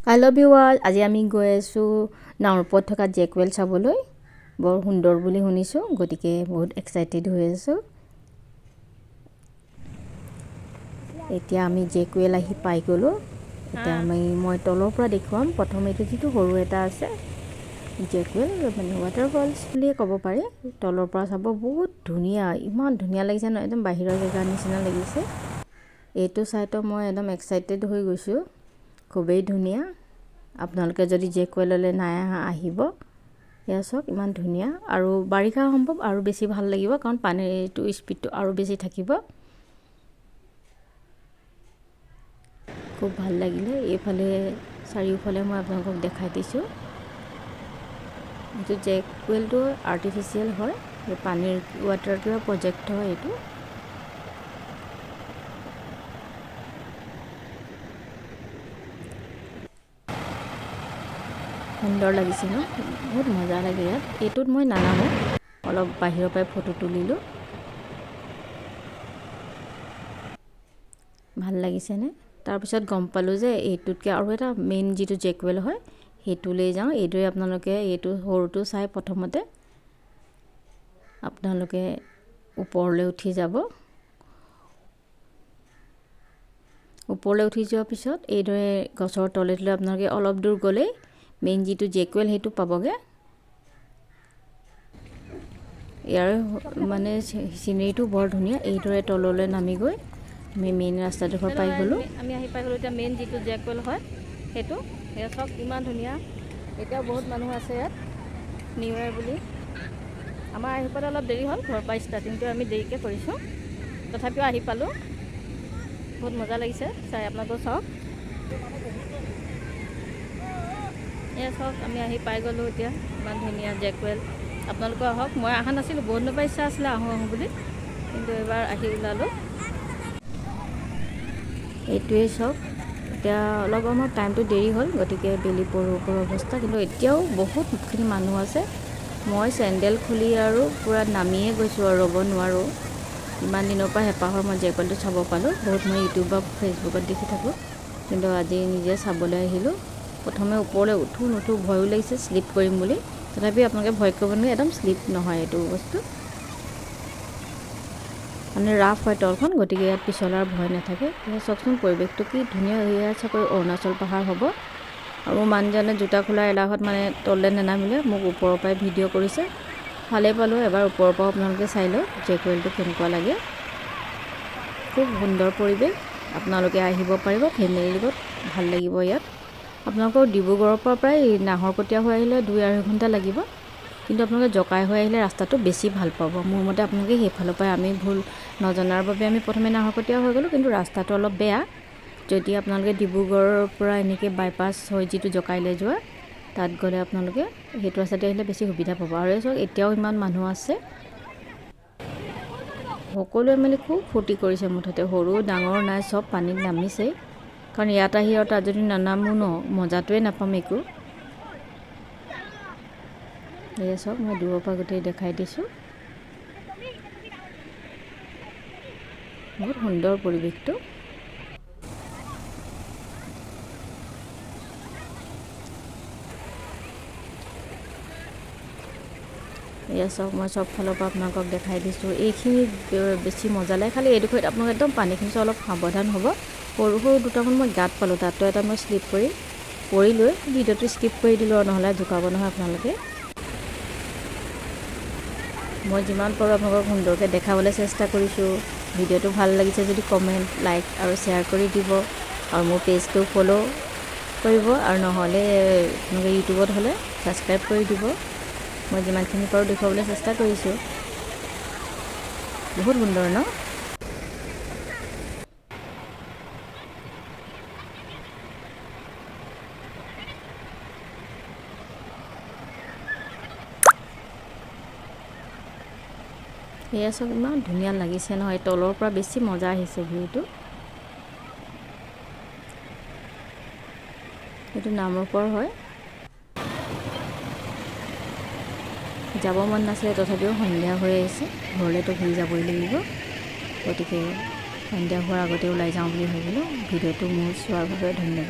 Hello' viewers, আজি আমি গৈ আছোঁ নাৱৰ ওপৰত থকা জেক ৱেল চাবলৈ। বৰ সুন্দৰ বুলি শুনিছোঁ, গতিকে বহুত এক্সাইটেড হৈ আছোঁ। এতিয়া আমি জেক ৱেল আহি পাই গ'লোঁ। এতিয়া মই তলৰ পৰা দেখুৱাম। প্ৰথম এইটো যিটো সৰু এটা আছে জেক ৱেল, মানে ৱাটাৰফলছ বুলিয়ে ক'ব পাৰি। তলৰ পৰা চাব বহুত ধুনীয়া, ইমান ধুনীয়া লাগিছে ন, একদম বাহিৰৰ জেগাৰ নিচিনা লাগিছে। এইটো চাইটো মই একদম এক্সাইটেড হৈ গৈছোঁ, খুবেই ধুনীয়া। আপোনালোকে যদি জেক ৱেললৈ নাই আহিব, এয়া চাওক ইমান ধুনীয়া। আৰু বাৰিষা সম্ভৱ আৰু বেছি ভাল লাগিব, কাৰণ পানীটো স্পীডটো আৰু বেছি থাকিব। খুব ভাল লাগিলে। এইফালে চাৰিওফালে মই আপোনালোকক দেখাই দিছোঁ। এইটো জেক ৱেলটো আৰ্টিফিচিয়েল হয়, পানীৰ ৱাটাৰ কিবা প্ৰজেক্ট হয় এইটো। সুন্দৰ লাগিছে ন, বহুত মজা লাগে ইয়াত। এইটোত মই নানামো, অলপ বাহিৰৰ পৰাই ফটো তুলিলোঁ। ভাল লাগিছেনে? তাৰপিছত গম পালোঁ যে এইটোতকৈ আৰু এটা মেইন যিটো জেক ৱেল হয় সেইটোলৈ যাওঁ। এইদৰে আপোনালোকে এইটো সৰুটো চাই প্ৰথমতে আপোনালোকে ওপৰলৈ উঠি যাব। ওপৰলৈ উঠি যোৱাৰ পিছত এইদৰে গছৰ তলে আপোনালোকে অলপ দূৰ গ'লেই মেইন যিটো জেক ৱেল সেইটো পাবগৈ। ইয়াৰ মানে চিনেৰীটো বৰ ধুনীয়া। এইদৰে তললৈ নামি গৈ আমি মেইন ৰাস্তাডোখৰ পাই গ'লোঁ। আমি আহি পাই গ'লোঁ এতিয়া মেইন যিটো জেক ৱেল হয় সেইটো। সেয়া চাওক ইমান ধুনীয়া। এতিয়াও বহুত মানুহ আছে ইয়াত, নিউ ইয়েৰ বুলি। আমাৰ আহি পালে অলপ দেৰি হ'ল, ঘৰৰ পৰা ষ্টাৰ্টিংটো আমি দেৰিকৈ কৰিছোঁ, তথাপিও আহি পালোঁ। বহুত মজা লাগিছে চাই, আপোনালোকেও চাওক। এয়া চাওক আমি আহি পাই গ'লোঁ এতিয়া, ইমান ধুনীয়া জেক ৱেল। আপোনালোকে আহক। মই অহা নাছিলোঁ, বহুত দিনৰ পৰা ইচ্ছা আছিলে আহোঁ বুলি, কিন্তু এইবাৰ আহি ওলালোঁ। এইটোৱেই চাওক, এতিয়া অলপ আমাৰ টাইমটো দেৰি হ'ল, গতিকে বেলি পৰো অৱস্থা, কিন্তু এতিয়াও বহুতখিনি মানুহ আছে। মই চেণ্ডেল খুলি আৰু পূৰা নামিয়ে গৈছোঁ আৰু ৰ'ব নোৱাৰোঁ। ইমান দিনৰ পৰা হেঁপাহৰ মই জেক ৱেলটো চাব পালোঁ। বহুত মই ইউটিউবত ফেচবুকত দেখি থাকোঁ, কিন্তু আজি নিজে চাবলৈ আহিলোঁ। প্ৰথমে ওপৰলৈ উঠোঁ নুঠোঁ ভয়ো লাগিছে শ্লিপ কৰিম বুলি, তথাপি আপোনালোকে ভয় কৰিব নোৱাৰে, একদম শ্লিপ নহয় এইটো বস্তু। মানে ৰাফ হয় তলখন, গতিকে ইয়াত পিছলাৰ ভয় নাথাকে। চাওকচোন পৰিৱেশটো কি ধুনীয়া। ইয়াত চাগৈ অৰুণাচল পাহাৰ হ'ব। আৰু মানুহজনে জোতা খোলাৰ এলাহত মানে তললৈ নেনামিলে, মোক ওপৰৰ পৰাই ভিডিঅ' কৰিছে। ভালেই পালোঁ, এবাৰ ওপৰৰ পৰাও আপোনালোকে চাই লওক জেক ৱেলটো কেনেকুৱা লাগে। খুব সুন্দৰ পৰিৱেশ, আপোনালোকে আহিব পাৰিব ফেমিলিৰ লগত, ভাল লাগিব ইয়াত। আপোনালোকৰ ডিব্ৰুগড়ৰ পৰা প্ৰায় নাহৰকটীয়া হৈ আহিলে 2-2.5 ঘণ্টা লাগিব, কিন্তু আপোনালোকে জকাই হৈ আহিলে ৰাস্তাটো বেছি ভাল পাব। মোৰ মতে আপোনালোকে সেইফালৰ পৰাই, আমি ভুল নজনাৰ বাবে আমি প্ৰথমে নাহৰকটীয়া হৈ গ'লোঁ, কিন্তু ৰাস্তাটো অলপ বেয়া। যদি আপোনালোকে ডিব্ৰুগড়ৰ পৰা এনেকৈ বাইপাছ হৈ যিটো জকাইলৈ যোৱা, তাত গ'লে আপোনালোকে সেইটো ৰাস্তাতে আহিলে বেছি সুবিধা পাব। আৰু চাওক এতিয়াও ইমান মানুহ আছে, সকলোৱে মানে খুব ফূৰ্তি কৰিছে। মুঠতে সৰু ডাঙৰ নাই, চব পানীত নামিছেই, কাৰণ ইয়াত আহি আৰু তাত যদি নানামো ন, মজাটোৱে নাপাম একো। এয়া চাওক, মই দূৰৰ পৰা গোটেই দেখাই দিছোঁ। বহুত সুন্দৰ পৰিৱেশটো। এয়া চাওক, মই চব ফালৰ পৰা আপোনালোকক দেখাই দিছোঁ। এইখিনি বেছি মজা লাগে, খালি এইডোখৰত আপোনালোকে একদম পানীখিনি অলপ সাৱধান হ'ব। সৰু সৰু দুটামান মই গাঁত পালোঁ, তাতো এটা মই শ্লিপ কৰি পৰিলৈ ভিডিঅ'টো স্কিপ কৰি দিলোঁ, আৰু নহ'লে জোকাব নহয় আপোনালোকে। মই যিমান পাৰোঁ আপোনালোকক সুন্দৰকৈ দেখাবলৈ চেষ্টা কৰিছোঁ। ভিডিঅ'টো ভাল লাগিছে যদি কমেণ্ট, লাইক আৰু শ্বেয়াৰ কৰি দিব, আৰু মোৰ পেজটো ফ'ল' কৰিব, আৰু নহ'লে আপোনালোকে ইউটিউবত হ'লে ছাবস্ক্ৰাইব কৰি দিব। মই যিমানখিনি পাৰোঁ দেখুৱাবলৈ চেষ্টা কৰিছোঁ। বহুত সুন্দৰ ন? এয়া চাওক ইমান ধুনীয়া লাগিছে নহয়, তলৰ পৰা বেছি মজা আহিছে ভিউটো। এইটো নামৰূপৰ হয়। যাব মন নাছিলে, তথাপিও সন্ধিয়া হৈ আহিছে, ঘৰলৈতো ঘূৰি যাবই লাগিব, গতিকে সন্ধিয়া হোৱাৰ আগতে ওলাই যাওঁ বুলি ভাবিলোঁ। ভিডিঅ'টো মোৰ চোৱাৰ বাবে ধন্যবাদ।